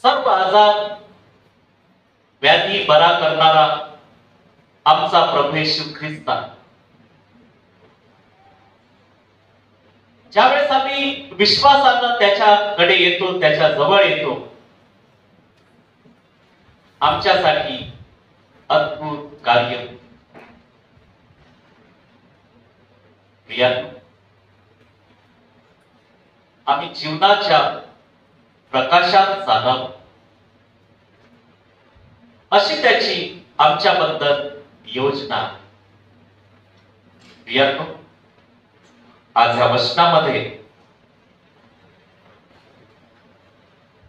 सर्व आजार व्याधी बरा करणारा आमचा प्रभू येशू ख्रिस्त, ज्यावेळेस आम्ही विश्वासानं त्याच्याकडे येतो, त्याच्या जवळ येतो, आमच्यासाठी अद्भुत कार्य आम्ही जीवनाच्या प्रकाशात चालावं अशी त्याची आमच्याबद्दल योजना. आज ह्या वचनामध्ये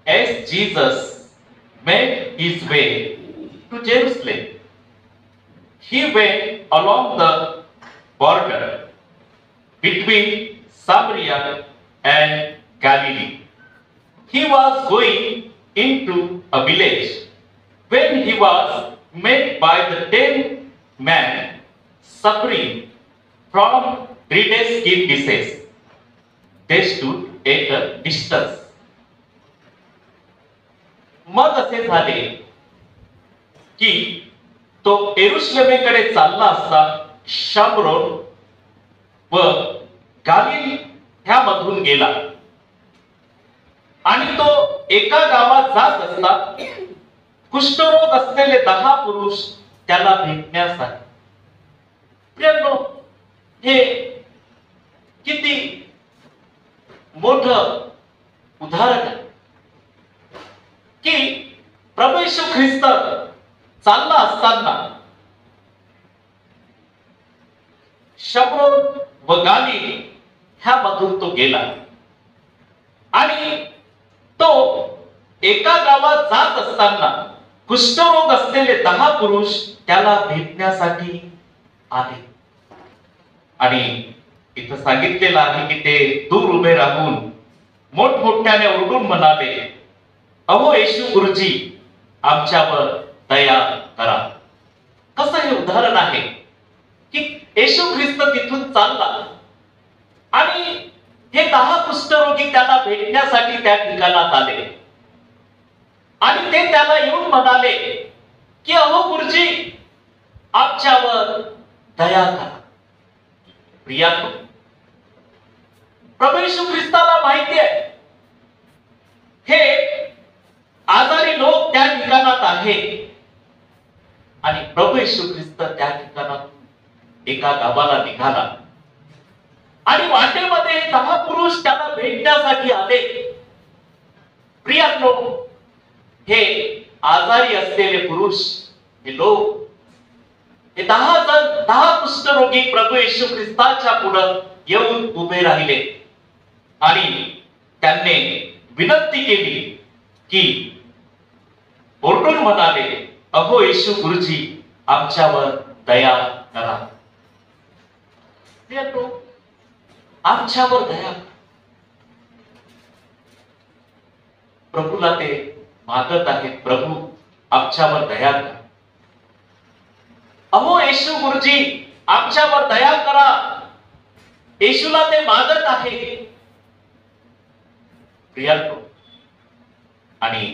as Jesus made his way to Jerusalem, he went along the border between Samaria and Galilee. He was going into a village when he was met by the 10 men suffering from dreaded skin disease. They stood at a distance. मग असे झाले की तो यरुशलेमेकडे चालला असता शामरोन व गालिल ह्यामधून गेला आणि तो एका गावात जात असता कुष्ठरोग असलेले 10 पुरुष त्याला भेटण्यासाठी. प्रियांनो, हे किती मोठं उदाहरण आहे की प्रभू येशू ख्रिस्त चालला असताना शमरोन व गालिल ह्यामधून तो गेला आणि तो एका गावात जात असताना कुष्ठरोग असलेले 10 पुरुष त्याला भेटण्यासाठी आले. आणि इथं सांगितलेलं आहे की ते दूर उभे राहून मोठमोठ्याने ओरडून म्हणाले, अहो येशू गुरुजी, आमच्यावर दया करा. कसं हे उदाहरण आहे की येशू ख्रिस्त तिथून चालला आणि हे 10 कुष्ठरोगी त्याला भेटण्यासाठी त्या ठिकाणात आले आणि ते त्याला येऊन म्हणाले की अहो गुरुजी, आमच्यावर दया करा. प्रियांनो, प्रभू येशू ख्रिस्ताला माहिती आहे हे आजारी लोक त्या ठिकाणात आहे आणि प्रभू येशू ख्रिस्त त्या ठिकाणात एका गावाला निघाला आणि वाटेमध्ये 10 पुरुष त्याला भेटण्यासाठी आले. प्रियांनो, हे आजारी असलेले पुरुष, हे लोक, हे 10 कुष्ठरोगी प्रभू येशू ख्रिस्ताच्या पुढे येऊन उभे राहिले आणि त्यांनी विनंती केली की ओरडून म्हणाले, अहो येशू गुरुजी, आमच्यावर दया करा. आमच्यावर दया. प्रभूला ते मागत आहेत, प्रभू आमच्यावर दया करा. अहो येशू गुरुजी, आमच्यावर दया करा. येशूला ते मागत आहे. प्रियांनो, आणि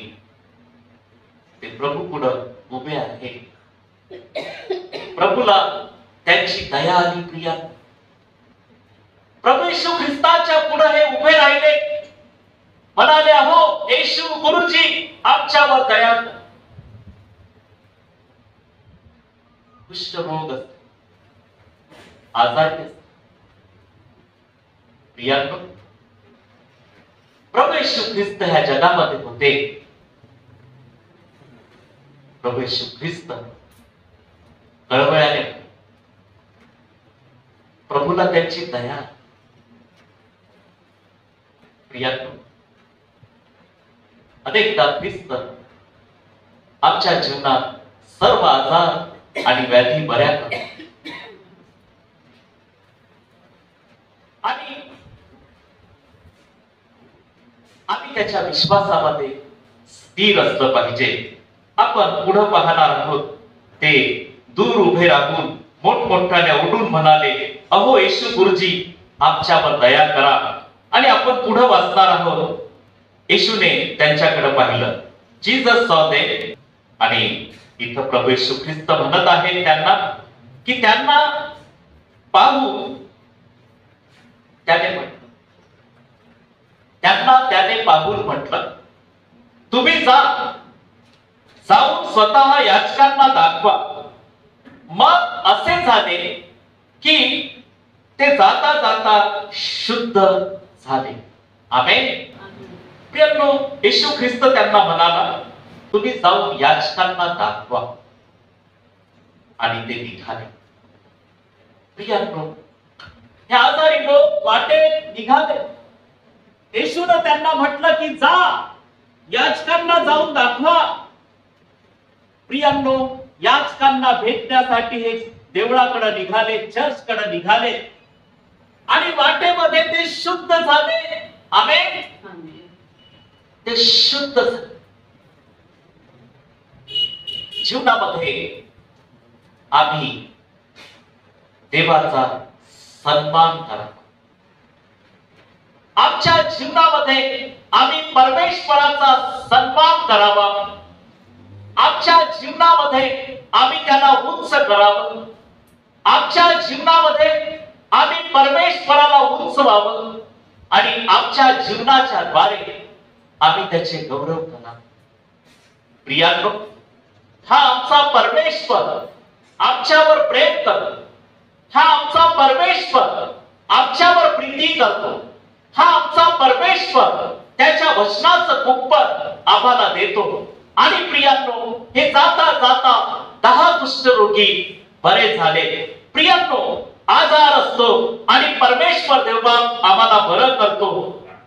ते प्रभू पुढे उभे आहे. प्रभूला त्यांची दया आली. प्रियांनो, प्रभू येशू ख्रिस्ताच्या पुढे हे उभे राहिले, म्हणाले, अहो येशू गुरुजी, आमच्यावर दया करा. कुष्ठरोग, आजारी. प्रियांनो, प्रभू येशू ख्रिस्त ह्या जगामध्ये होते. प्रभू येशू ख्रिस्त कळवळ्याने प्रभूला त्यांची दया. प्रियांनो, अनेकदा ख्रिस्त आमच्या जीवनात सर्व आजार आणि व्याधी बऱ्या करतो आणि आम्ही त्याच्या विश्वासामध्ये स्थिर असलं पाहिजे. आपण पुढे पाहणार आहोत. ते दूर उभे राहून मोठमोठ्याने ओरडून म्हणाले, अहो येशू गुरुजी, आमच्यावर दया करा. आणि आपण पुढे वाचणार आहोत. येशूने त्यांच्याकडे पाहिलं जीसस सॉ देम. आणि इथं प्रभू येशू ख्रिस्त म्हणत आहे त्यांना की त्यांना पाहून त्याने म्हटलं, त्यांना त्याने पाहून म्हटलं, तुम्ही जाऊन स्वतः याचकांना दाखवा. मग असे झाले की ते जाता जाता शुद्ध झाले. आमेन. प्रियांनो, येशू ख्रिस्त त्यांना म्हणाला, तुम्ही जाऊन याचकांना दाखवा. आणि ते निघाले. प्रियांनो, हे आजारी लोक वाटेत निघाले. येशूने त्यांना म्हटलं की जा, याचकांना जाऊन दाखवा. प्रियांनो, याचकांना भेटण्यासाठी हे देवळाकडे निघाले, चर्चकडे निघाले आणि वाटेमध्ये ते शुद्ध झाले. आमेन. ते शुद्ध झाले. जीवनामध्ये आम्ही देवाचा सन्मान करावा. आमच्या जीवनामध्ये आम्ही परमेश्वराचा सन्मान करावा. आमच्या जीवनामध्ये आम्ही त्याला उंच करावं. आमच्या जीवनामध्ये आम्ही परमेश्वराला उंचवावं आणि आमच्या जीवनाच्या द्वारे आम्ही त्याचे गौरव करावे. प्रियांनो, हा आमचा परमेश्वर आमच्यावर प्रेम करतो. हा आमचा परमेश्वर आमच्यावर प्रीती करतो. हा आमचा परमेश्वर त्याच्या वचनाचं कुप्पत आम्हाला देतो. आणि प्रियांनो, हे जाता जाता 10 कुष्ठरोगी बरे झाले. प्रियांनो, आजार असतो आणि परमेश्वर देवबाप आम्हाला बरं करतो.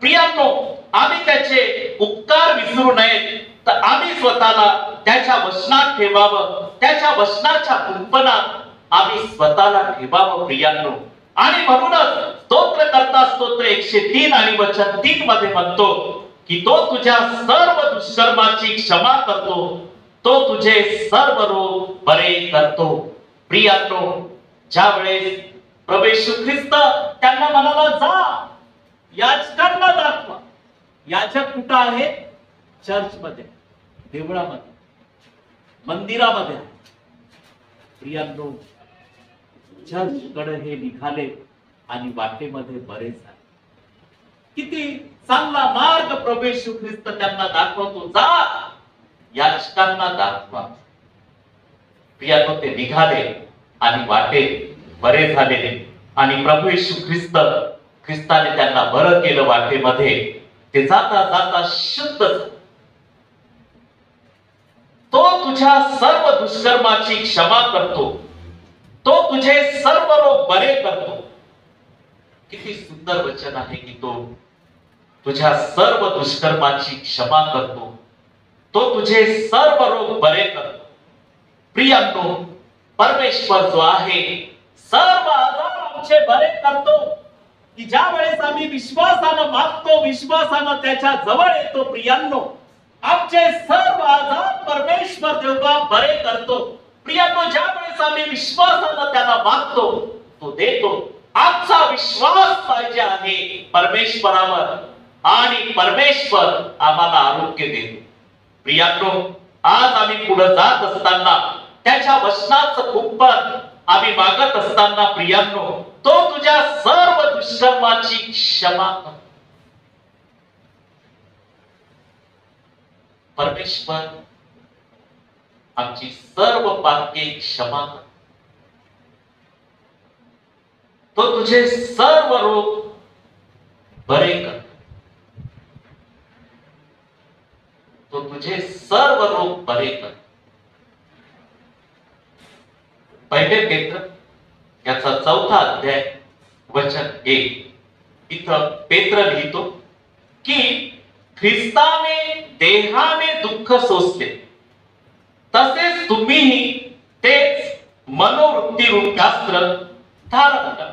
प्रियांनो, आम्ही त्याचे उपकार विसरू नयेत, तर आम्ही स्वतःला त्याच्या वचनात ठेवावं. त्याच्या वचनाच्या कुंपणात आम्ही स्वतःला ठेवावं. प्रियांनो, आणि म्हणूनच स्तोत्रकर्ता स्तोत्र 103 आणि वचन 3 मध्ये म्हणतो की तो तुझ्या सर्व दुष्कर्माची क्षमा करतो, तो तुझे सर्व रोग बरे करतो. प्रियांनो, ज्या वेळेस प्रभू येशू ख्रिस्त त्यांना म्हणाला, जा याचकांना दाखवा. याचक कुठं आहे? चर्चमध्ये, देवळामध्ये, मंदिरामध्ये. प्रियांनो, चर्चकडे हे निघाले आणि वाटेमध्ये बरे झाले. किती चांगला मार्ग प्रभू येशू ख्रिस्त त्यांना दाखवतो. जा याचकांना दाखवा. प्रियांनो, ते निघाले आणि वाटेत बरे झाले आणि प्रभू येशू ख्रिस्ताने त्यांना बरं केलं. वाटेमध्ये ते जाता जाता शुद्ध झाले. तो तुझ्या सर्व दुष्कर्माची क्षमा करतो, तो तुझे सर्व रोग बरे करतो. किती सुंदर वचन आहे की तो तुझ्या सर्व दुष्कर्माची क्षमा करतो, तो तुझे सर्व रोग बरे करतो. प्रियांनो, परमेश्वर जो आहे सर्व आजार आमचे बरे करतो. की ज्या वेळेस आम्ही विश्वासानं मागतो, विश्वासानं त्याच्या जवळ येतो, प्रियांनो, आमचे सर्व आजार परमेश्वर देवबाप बरे करतो. प्रियांनो, ज्या वेळेस आम्ही विश्वासानं त्याला मागतो, तो देतो. आमचा विश्वास पाहिजे आहे परमेश्वरावर आणि परमेश्वर आम्हाला आरोग्य देतो. प्रियांनो, आज आम्ही पुढे जात असताना त्याच्या वचनाचं कुंपण आम्ही मागत असताना, प्रियांनो, तो तुझ्या सर्व दुष्कर्माची क्षमा करतो. परमेश्वर आमची सर्व पापे क्षमा करतो. तो तुझे सर्व रोग बरे करतो. तो तुझे सर्व रोग बरे करतो. पहिले पेत्र याचा 4था अध्याय वचन 1 इथं पेत्र लिहितो की ख्रिस्ताने देहाने दुःख सोसले, तसेच तुम्हीही तेच मनोवृत्ती रूप शास्त्र धारण करा.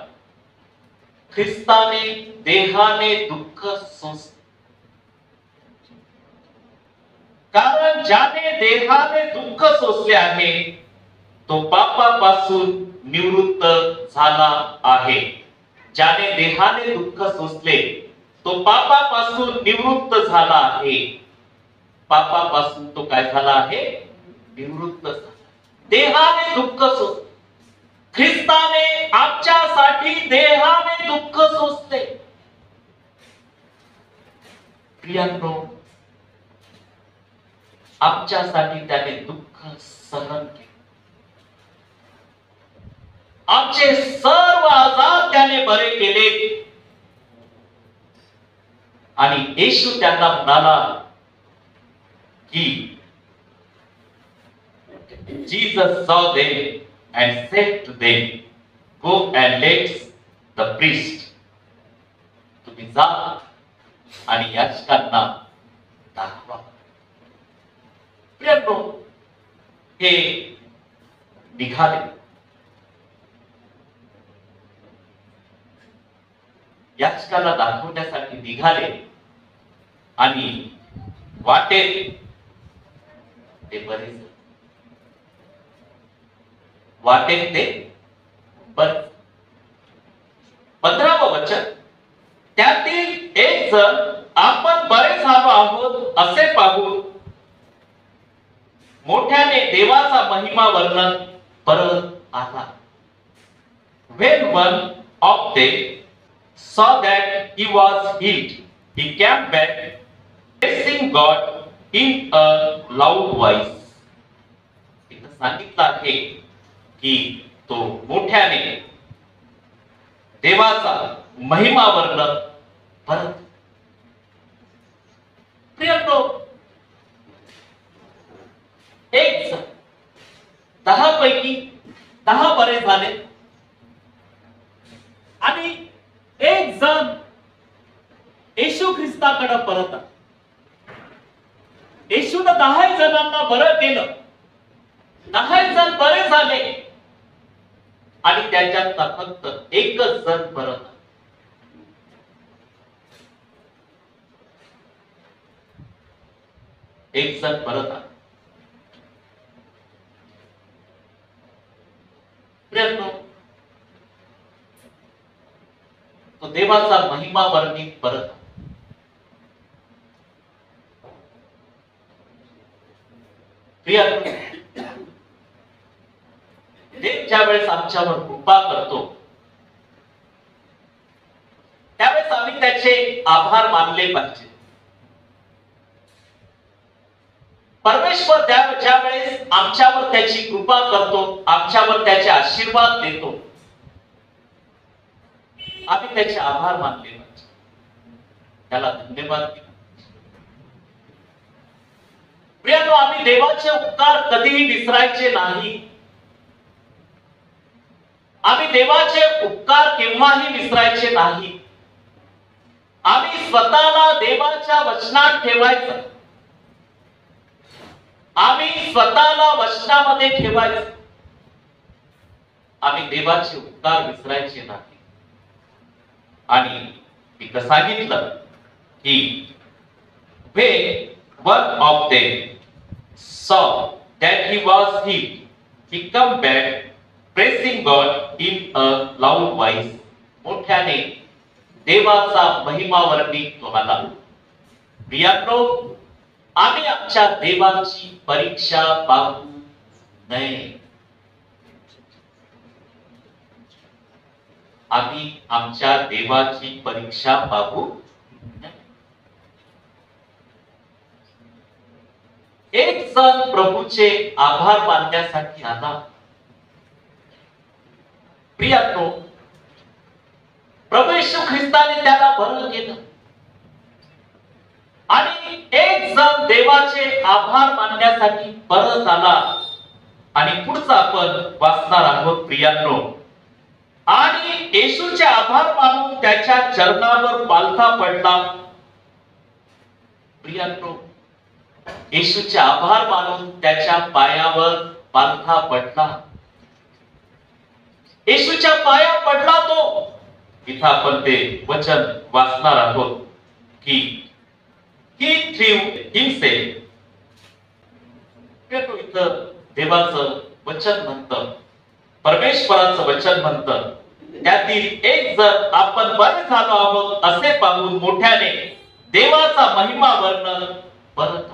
ख्रिस्ताने देहाने दुःख सोसले, कारण ज्याने देहाने दुःख सोसले आहे तो पापापासून निवृत्त झाला आहे. ज्याने देहाने दुःख सोसले तो पापापासून निवृत्त झाला आहे. पापापासून तो काय झाला आहे? निवृत्त झाला. देहाने दुःख सोसले. ख्रिस्ताने आमच्यासाठी देहाने दुःख सोसले. प्रियांनो, आमच्यासाठी त्याने दुःख सहन केले. आमचे सर्व आजार त्याने बरे केले. आणि येशू त्यांना म्हणाला की Jesus saw them and said to them, go and let the priest. तुम्ही जा आणि याचकांना दाखवा. प्रियांनो, हे निघाले. याचकाला दाखवण्यासाठी निघाले आणि वाटेत ते बरे झाले. वाटेत ते बरे. 15वे वचन, त्यातील एक जण आपण बरे झालो आहोत असे पाहून मोठ्याने देवाचा महिमा वर्णन परत आला. When one of them saw that he was healed, he came back, blessing God in a loud voice. इथं सांगितलं आहे की तो मोठ्याने देवाचा महिमा वर्णन परत. प्रियांनो, एक जण 10 पैकी 10 बरे झाले आणि एक जण येशू ख्रिस्ताकडे परत आला. येशूने 10 जणांना बरं केलं. 10 जण बरे झाले आणि त्याच्यातला फक्त एकच जण परत आला. एक जण परत आला. प्रियांनो, तो देवाचा महिमा वर्णित परत. प्रियांनो, देव ज्या वेळेस आमच्यावर कृपा करतो त्यावेळेस आम्ही त्याचे आभार मानले पाहिजे. परमेश्वर ज्या वेळेस आमच्यावर त्याची कृपा करतो, आमच्यावर त्याचे आशीर्वाद देतो, आम्ही त्याचे आभार मानले पाहिजे, त्याला धन्यवाद दिला. प्रियांनो, आम्ही देवाचे उपकार कधीही विसरायचे नाही. आम्ही देवाचे उपकार केव्हाही विसरायचे नाही. आम्ही स्वतःला देवाच्या वचनात ठेवायचं. आम्ही स्वतःला वचनामध्ये ठेवायचं. आम्ही देवाचे उपकार विसरायचे नाही. आणि इथं सांगितलं की when one of them saw that he was healed, he come back praising God in a loud voice. मोठ्याने देवाचा महिमा वर्णित झाला. प्रियांनो, आम्ही आमच्या देवाची परीक्षा पाहू नये. आम्ही आमच्या देवाची परीक्षा पाहू नये. एक जण प्रभूचे आभार मानण्यासाठी आला. प्रियांनो, प्रभू येशू ख्रिस्ताने त्याला बरं केलं आणि एक जण देवाचे आभार मानण्यासाठी परत आला. आणि पुढचा आपण वाचणार आहोत प्रियांनो. आणि येशूचे आभार मानून त्याच्या चरणावर पालथा पडला. प्रियांनो, येशूचे आभार मानून त्याच्या पायावर पालथा पडला. येशूच्या पाया पडला तो. इथं आपण ते वचन वाचणार आहोत की he threw himself. इथं देवाचं वचन म्हणतं, परमेश्वराचं वचन म्हणतं, त्यातील एक जण आपण बरे झालो आहोत असे पाहून मोठ्याने देवाचा महिमा वर्णन परत.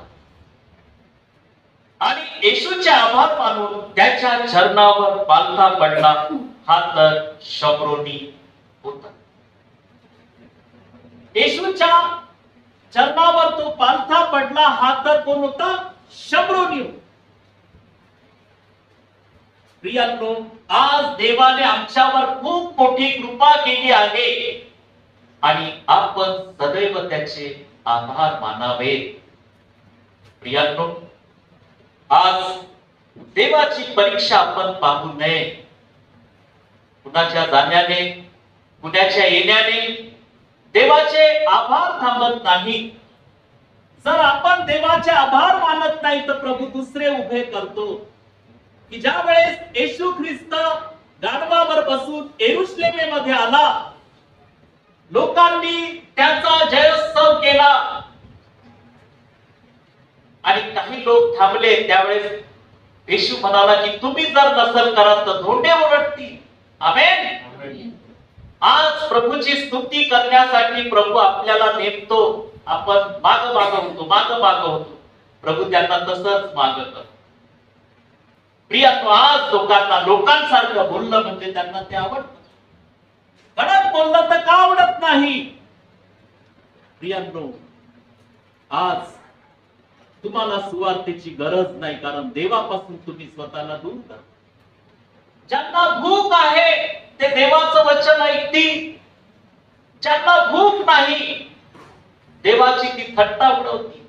येशूचे आभार मानून त्याच्या चरणावर पालथा पडला, हा तर शम्रोनी होता. येशूच्या चरणावर तो पालथा पडला, हा तर कोण होता? शम्रोनी होता. प्रियांनो, आज देवाने आमच्यावर खूप मोठी कृपा केली आहे आणि आपण सदैव त्याचे आभार मानावे. प्रियांनो, आज देवाची परीक्षा आपण पाहू नये. कुणाच्या जाण्याने, कुणाच्या येण्याने देवाचे आभार थांबत नाही. जर आपण देवाचे आभार मानत नाही तर प्रभू दुसरे उभे करतो. की ज्या वेळेस येशू ख्रिस्त गाढवावर बसून येरुशलेमेमध्ये आला, लोकांनी त्याचा जयोत्सव केला आणि काही लोक थांबले. त्यावेळेस येशू म्हणाला की तुम्ही जर नसल करत तर धोंडे ओरडतील. आमेन. आज प्रभूची स्तुती करण्यासाठी प्रभू आपल्याला नेमतो. आपण माग होतो. प्रभू त्यांना तसंच मागत. प्रियांनो, आज लोकांसारखं बोलणं म्हणजे त्यांना ते आवडतं. कडक बोललं तर का आवडत नाही? प्रियांनो, आज तुम्हाला सुवार्तेची गरज नाही, कारण देवापासून तुम्ही स्वतःला दूर करा. ज्यांना भूक आहे ते देवाचं वचन ऐकतील. ज्यांना भूक नाही देवाची ती थट्टा उडवतील.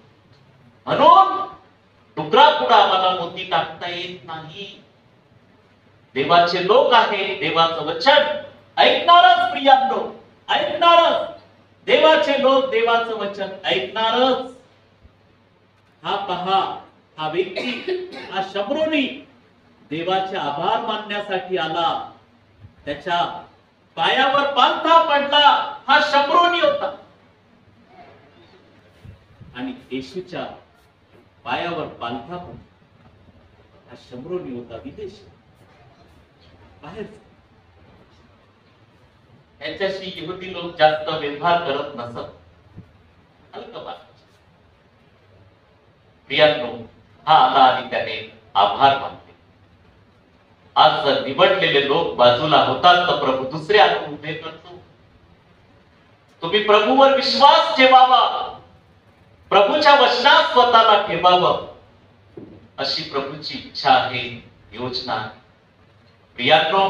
म्हणून डुकरापुढे आम्हाला मोती टाकता येत नाही. देवाचे लोक आहे, देवाचं वचन ऐकणारच. प्रियांनो, ऐकणारच. देवाचे लोक देवाचं वचन ऐकणारच. हा पहा, हा व्यक्ती, हा शम्रोनी देवाचे आभार मानण्यासाठी आला. त्याच्या पायावर पालथा पडला, हा शम्रोनी होता. आणि येशूच्या पायावर पालथा पडला, हा शम्रोनी होता, विदेशी, बाहेर. यांच्याशी यहुदी लोक जास्त व्यवहार करत नसत. हलकं. प्रियांनो, हा आला आणि त्याने आभार मानले. आज जर निवडलेले लोक बाजूला होतात तर प्रभू दुसरे हात उभे करतो. तुम्ही प्रभूवर विश्वास ठेवावा, प्रभूच्या वचनात स्वतःला ठेवावं, अशी प्रभूची इच्छा आहे, योजना आहे. प्रियांनो,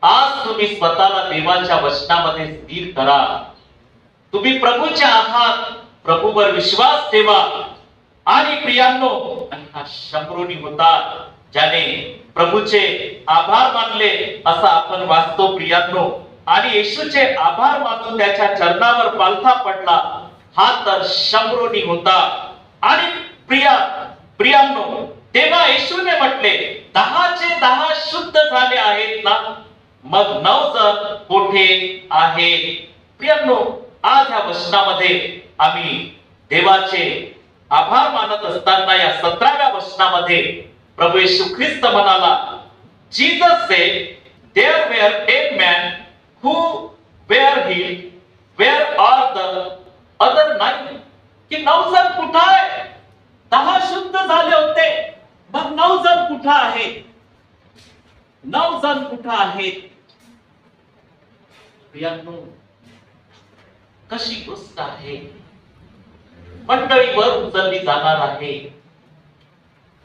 आज तुम्ही स्वतःला देवाच्या वचनामध्ये स्थिर करा. तुम्ही प्रभूचे आहात, प्रभूवर विश्वास ठेवा. आणि प्रियांनो, हा शम्रोनी होता ज्याने प्रभूचे आभार मानले असं आपण वाचतो. प्रियांनो, आणि येशूचे आभार मानून त्याच्या चरणावर पालथा पडला, हा तर शम्रोनी होता. आणि प्रियांनो, तेव्हा येशूने म्हटले 10चे 10 शुद्ध झाले आहेत ना, मग 9 जण कोठे आहेत? प्रियांनो, आज या वचनामध्ये आम्ही देवाचे आभार मानत असताना या 17व्या वचनामध्ये प्रभू येशू ख्रिस्त म्हणाला, Jesus said, there were 10 men who were healed, where are the other 9? की 9 जण कुठे आहेत? 10 शुद्ध झाले होते, मग 9 जण कुठे आहेत? 9 जण कुठे आहेत? प्रियांनो, कशी गोष्ट आहे. मंडळीवर उचलली जाणार आहे.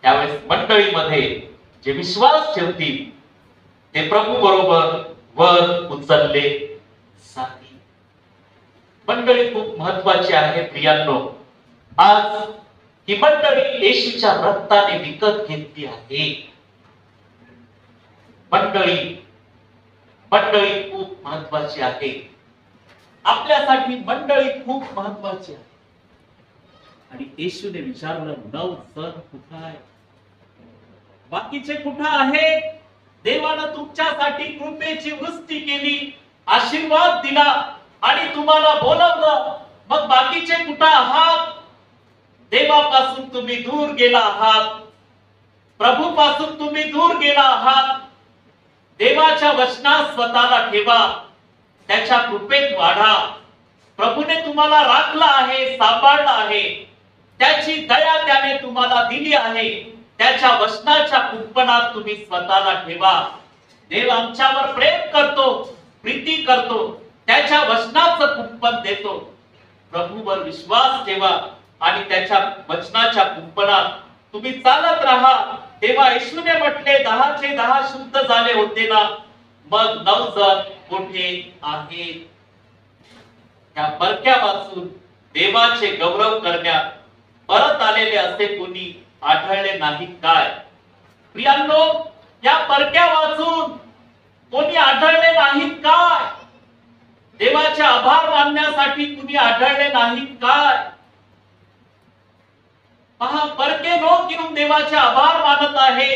त्यावेळेस मंडळीमध्ये जे विश्वास ठेवतील ते प्रभू बरोबर वर उचलले जातील. मंडळी खूप महत्वाची आहे. प्रियांनो, आज ही मंडळी येशूच्या रक्ताने विकत घेतली आहे. मंडळी खूप महत्वाची आहे. आपल्यासाठी मंडळी खूप महत्वाची आहे. आणि येशूने विचारलं, 9 जण कुठे आहे? बाकीचे कुठे आहेत? देवानं तुमच्यासाठी कृपेची वृष्टी केली, आशीर्वाद दिला आणि तुम्हाला बोलवलं. मग बाकीचे कुठे आहात? देवापासून तुम्ही दूर गेला आहात, प्रभूपासून तुम्ही दूर गेला आहात. देवाच्या वचनात स्वतःला ठेवा, त्याच्या कृपेत वाढा. प्रभूने तुम्हाला राखलं आहे, सांभाळलं आहे, त्याची दया त्याने तुम्हाला दिली आहे. त्याच्या वचनाच्या कुंपणात तुम्ही स्वतःला ठेवा. देव आमच्यावर प्रेम करतो, प्रीती करतो, त्याच्या वचनाचं कुंपण देतो. प्रभूवर विश्वास ठेवा आणि त्याच्या वचनाच्या कुंपणात तुम्ही चालत राहा. तेव्हा येशूने म्हटले 10चे 10 शुद्ध झाले होते ना, मग 9 जण कोठे आहेत? त्या परक्या वाचून देवाचे गौरव करण्यात परत आलेले असे कोणी आढळले नाही काय? प्रियांनो, या परक्या वाचून कोणी आढळले नाहीत काय? देवाचे आभार मानण्यासाठी कुणी आढळले नाहीत काय? पहा, परके लोक येऊन देवाचे आभार मानत आहे.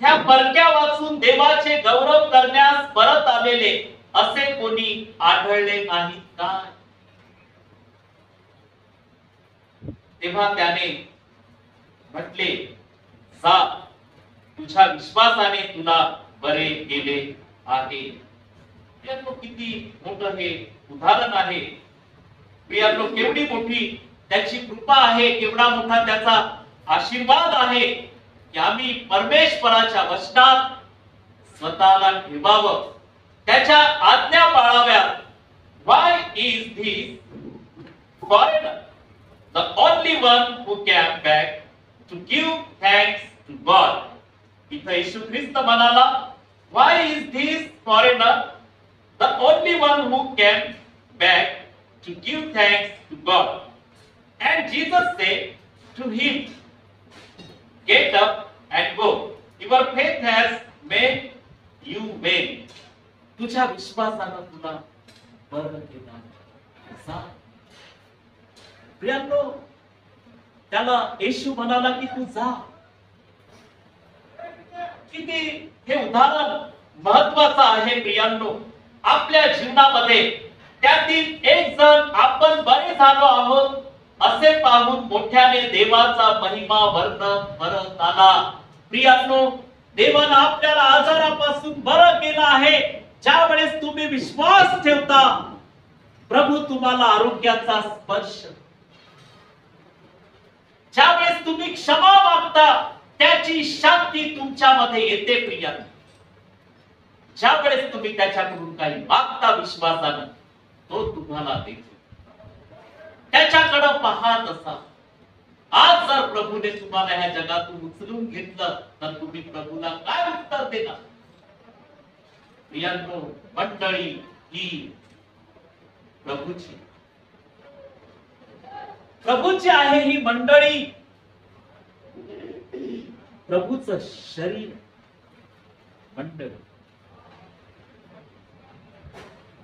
ह्या परक्या वाचून देवाचे गौरव करण्यास परत आलेले असे कोणी आढळले नाहीत काय? तेव्हा त्याने म्हटले, जा, तुझ्या विश्वासाने तुला बरे केले आहे. प्रियांनो, किती मोठं हे उदाहरण आहे. प्रियांनो, केवढी मोठी त्याची कृपा आहे, केवढा मोठा त्याचा आशीर्वाद आहे की आम्ही परमेश्वराच्या वचनात स्वतःला ठेवावं, त्याच्या आज्ञा पाळाव्यात. Why is this foreigner the only one who came back to give thanks to God? इथं येशू ख्रिस्त म्हणाला, why is this foreigner the only one who came back to give thanks to God? And Jesus said to him, get up and go. Your faith has made you well. तुझ्या विश्वासानं तुला बरं केलं. जा. प्रियांनो, त्याला येशू म्हणाला की तू जा. किती हे उदाहरण महत्वाचं आहे प्रियांनो. आपल्या जीवनामध्ये त्यातील एक जण आपण बरे झालो आहोत असे पाहून मोठ्याने देवाचा महिमा वर्णन करत आला. प्रियांनो, देवानं आपल्याला आजारापासून बरं केलं आहे. ज्या वेळेस तुम्ही विश्वास ठेवता, प्रभू तुम्हाला आरोग्याचा स्पर्श. ज्या वेळेस तुम्ही क्षमा मागता, त्याची शांती तुमच्यामध्ये येते. प्रियांनो, ज्या वेळेस तुम्ही त्याच्याकडून काही मागता विश्वासानं, तो तुम्हाला देतो. त्याच्याकडे पाहत असा. आज जर प्रभूने तुम्हाला ह्या जगातून उचलून घेतलं तर तुम्ही प्रभूला काय उत्तर देणार? प्रियांनो, मंडळी ही प्रभूची आहे. ही मंडळी प्रभूचं शरीर.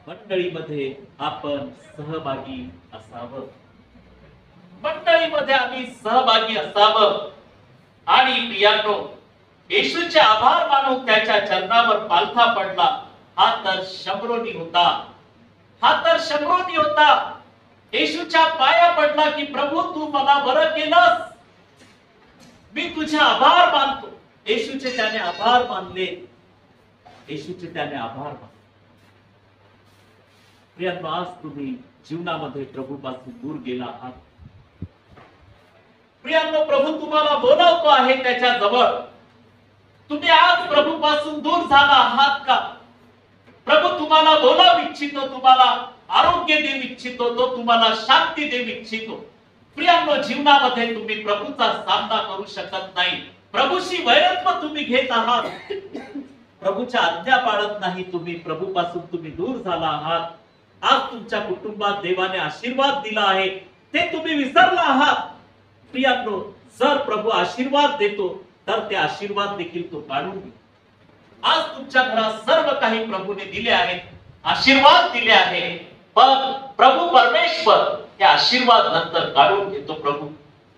मंडळीमध्ये आपण सहभागी असावं. मंडळीमध्ये आम्ही सहभागी असावं. आणि प्रियांनो, येशूचे आभार मानून त्याच्या चरणावर पालथा पडला. हा तर शंभरोनी होता. येशूच्या पाया पडला की प्रभू, तू मला बरं केलंस, मी तुझे आभार मानतो. येशूचे त्याने आभार मानले. प्रियांनो, आज तुम्ही जीवनामध्ये प्रभूपासून दूर गेला आहात. प्रियांनो, प्रभू तुम्हाला बोलावतो आहे त्याच्या जवळ. तुम्ही आज प्रभूपासून दूर झाला आहात का? प्रभू तुम्हाला बोलावू इच्छितो, तुम्हाला आरोग्य देऊ इच्छितो, तो तुम्हाला शांती देऊ इच्छितो. प्रियांनो, जीवनामध्ये तुम्ही प्रभूचा सामना करू शकत नाही. प्रभूशी वैरत्व तुम्ही घेत आहात. प्रभूच्या आज्ञा पाळत नाही तुम्ही. प्रभूपासून तुम्ही दूर झाला आहात. आज तुमच्या कुटुंबात देवाने आशीर्वाद दिला आहे, ते तुम्ही विसरला आहात. प्रियांनो, जर प्रभू आशीर्वाद देतो तर ते आशीर्वाद देखील तो काढून घेतो. आज तुमच्या घरात सर्व काही प्रभूने दिले आहेत, आशीर्वाद दिले आहे, पण प्रभू परमेश्वर ते आशीर्वाद नंतर काढून घेतो. प्रभू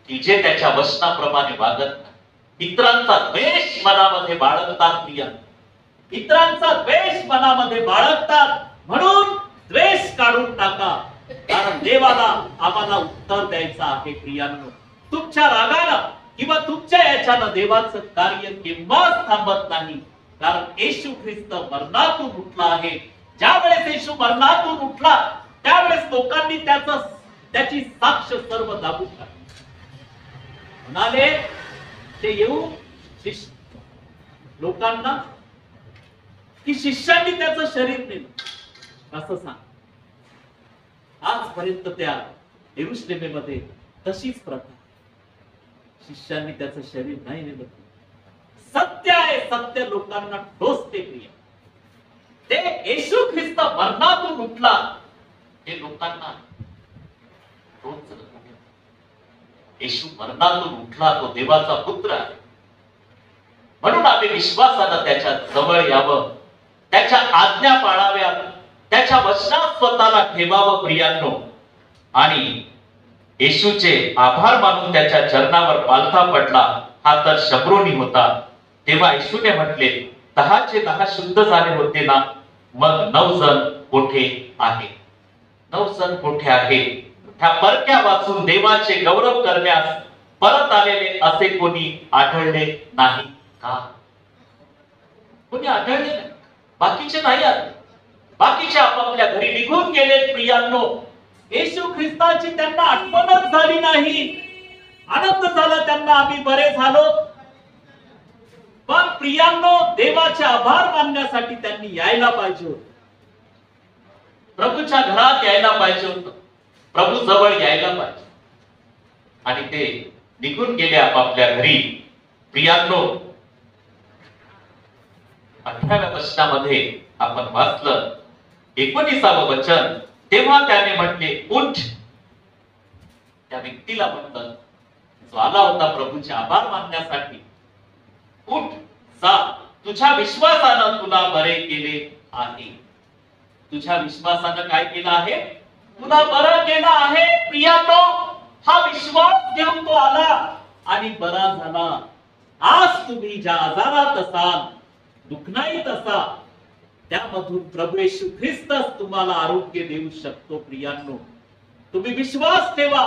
की जे त्याच्या वचनाप्रमाणे वागत नाही, इतरांचा द्वेष मनामध्ये बाळगतात. इतरांचा द्वेष मनामध्ये बाळगतात. म्हणून द्वेष काढून टाका, कारण देवाला आम्हाला उत्तर द्यायचं आहे. प्रियांनो, तुमच्या रागानं किंवा तुमच्या याच्यानं देवाचं कार्य केव्हाच थांबत नाही, कारण येशू ख्रिस्त मरणातून उठला आहे. ज्या वेळेस येशू मरणातून उठला त्यावेळेस लोकांनी त्याची साक्ष सर्व दाबून टाकली. म्हणाले, ते येऊ लोकांना की शिष्यांनी त्याचं शरीर नेलं असं सांग. आजपर्यंत त्या यरुशलेमेमध्ये तशीच प्रथा, शिष्यांनी त्याचं शरीर नाही नेलं. सत्य आहे, सत्य लोकांना टोचते प्रिय. ते येशू ख्रिस्त मरणातून उठला हे लोकांना टोचलं. येशू मरणातून उठला, तो देवाचा पुत्र आहे. म्हणून आम्ही विश्वासानं त्याच्या जवळ यावं, त्याच्या आज्ञा पाळाव्यात, त्याच्या वचनात स्वतःला ठेवावं प्रियांनो. आणि येशूचे आभार मानून त्याच्या चरणावर पालथा पडला हा तर शब्रोनी होता. तेव्हा येशूने म्हटले, 10चे 10 शुद्ध झाले होते ना, मग 9 जण कोठे आहे? 9 जण कोठे आहे? ह्या परक्या वाचून देवाचे गौरव करण्यास परत आलेले असे कोणी आढळले नाही का? कोणी आढळले नाही. बाकीचे नाही आले, बाकीचे आपापल्या घरी निघून गेले प्रियांनो. येशू ख्रिस्ताची त्यांना आठवणच झाली नाही. आनंद झाला त्यांना, आम्ही बरे झालो. पण प्रियांनो, देवाचे आभार मानण्यासाठी त्यांनी यायला पाहिजे होतं, प्रभूच्या घरात यायला पाहिजे होतं, प्रभू जवळ यायला पाहिजे. आणि ते निघून गेले आपापल्या घरी. प्रियांनो, 18व्या वचनामध्ये आपण वाचलं 19वे वचन, तेव्हा त्याने म्हटले, उठ. त्या व्यक्तीला म्हणतात जो आला होता प्रभूचे आभार मानण्यासाठी, उठ, जा, तुझ्या विश्वासानं तुला बरे केले आहे. तुझ्या विश्वासानं काय केलं आहे? तुला बरं केलं आहे. प्रियांनो, हा विश्वास घेऊन तो आला आणि बरा झाला. आज तुम्ही ज्या आजारात असाल, दुखनाईत असाल, त्यामधून प्रभू येशू ख्रिस्तच तुम्हाला आरोग्य देऊ शकतो. प्रियांनो, तुम्ही विश्वास ठेवा,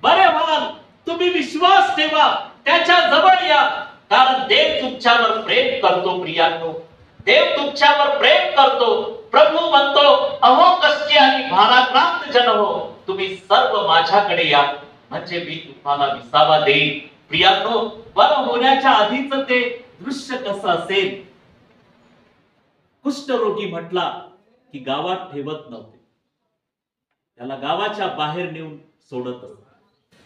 बरे व्हाल. तुम्ही विश्वास ठेवा, त्याच्या जवळ या, कारण देव तुमच्यावर प्रेम करतो. प्रियांनो, देव तुमच्यावर प्रेम करतो. प्रभू म्हणतो, अहो कष्टी आणि भाराक्रांत जन हो, तुम्ही सर्व माझ्याकडे या, म्हणजे मी तुम्हाला विसावा देईन. प्रियांनो, बरं होण्याच्या आधीच ते दृश्य कसं असेल? कुष्ठरोगी म्हटला की गावात ठेवत नव्हते, त्याला गावाच्या बाहेर नेऊन सोडत असत.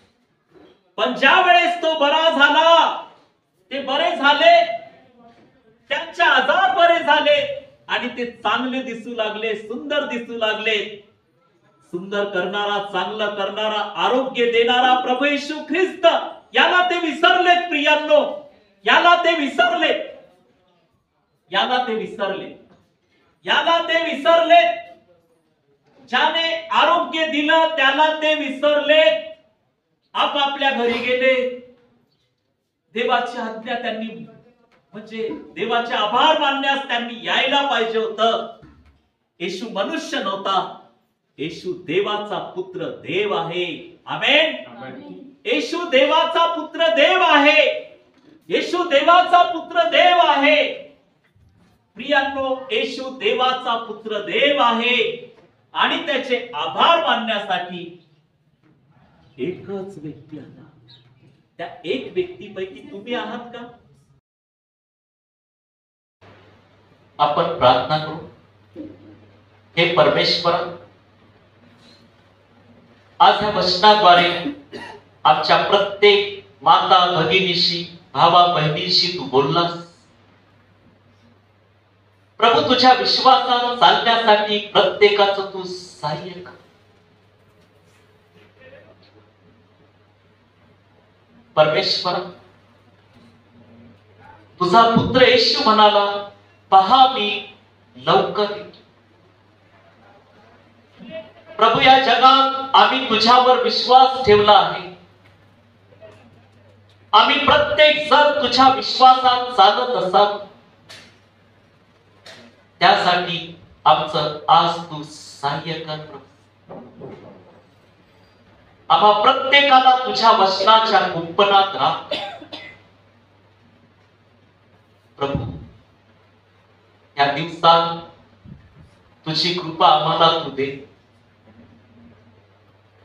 पण ज्या वेळेस तो बरा झाला, ते बरे झाले, त्यांचे आजार बरे झाले आणि ते चांगले दिसू लागले, सुंदर दिसू लागले. सुंदर करणारा, चांगलं करणारा, आरोग्य देणारा प्रभू येशू ख्रिस्त, याला ते विसरलेत प्रियांनो. याला ते विसरले, याला ते विसरले, याला ते विसरले. ज्याने आरोग्य दिलं त्याला ते विसरले. आपापल्या घरी गेले. देवाची आज्ञा त्यांनी, म्हणजे देवाचे आभार मानण्यास त्यांनी यायला पाहिजे होतं. येशू मनुष्य नव्हता, येशू देवाचा पुत्र देव आहे. आमेन. येशू देवाचा पुत्र देव आहे. येशू देवाचा पुत्र देव आहे. प्रियांनो, येशू देवाचा पुत्र देव आहे आणि त्याचे आभार मानण्यासाठी एकच व्यक्ती आला. त्या एक व्यक्तीपैकी तुम्ही आहात का? आपण प्रार्थना करू. हे परमेश्वर, आज ह्या वचनाद्वारे आमच्या प्रत्येक माता भगिनीशी, भावा बहिणीशी तू बोललास. प्रभू, तुझ्या विश्वासानं चालण्यासाठी प्रत्येकाचं तू सहाय्य कर. परमेश्वर, तुझा पुत्र येशू म्हणाला, पहा मी लवकर येतो. प्रभू, या जगात आम्ही तुझ्यावर विश्वास ठेवला आहे. आम्ही प्रत्येक जण तुझ्या विश्वासात चालत असावं, त्यासाठी आमचं आज तू सहाय्य कर. आम्हा प्रत्येकाला तुझ्या वचनाच्या कुंपणात राख. प्रभू, या दिवसात तुझी कृपा आम्हाला तू दे.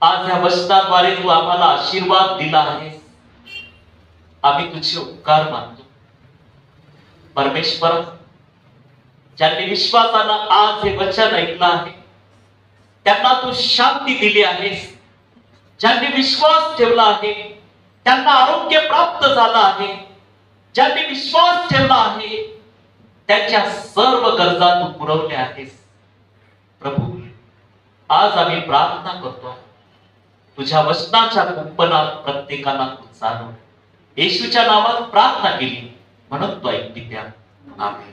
आज या वचनाद्वारे तू आम्हाला आशीर्वाद दिला आहेस. आम्ही तुझे उपकार मानतो. परमेश्वर, ज्यांनी विश्वासानं आज हे वचन ऐकलं आहे त्यांना तू शांती दिली आहेस. ज्यांनी विश्वास ठेवला आहे त्यांना आरोग्य प्राप्त झालं आहे. ज्यांनी विश्वास ठेवला आहे त्यांच्या सर्व गरजा तू पुरवल्या आहेस. प्रभू, आज आम्ही प्रार्थना करतो, तुझ्या वचनाच्या कुंपणात प्रत्येकाला तू चालव. येशूच्या नावात प्रार्थना केली म्हणून तो ऐकली त्या. आमेन.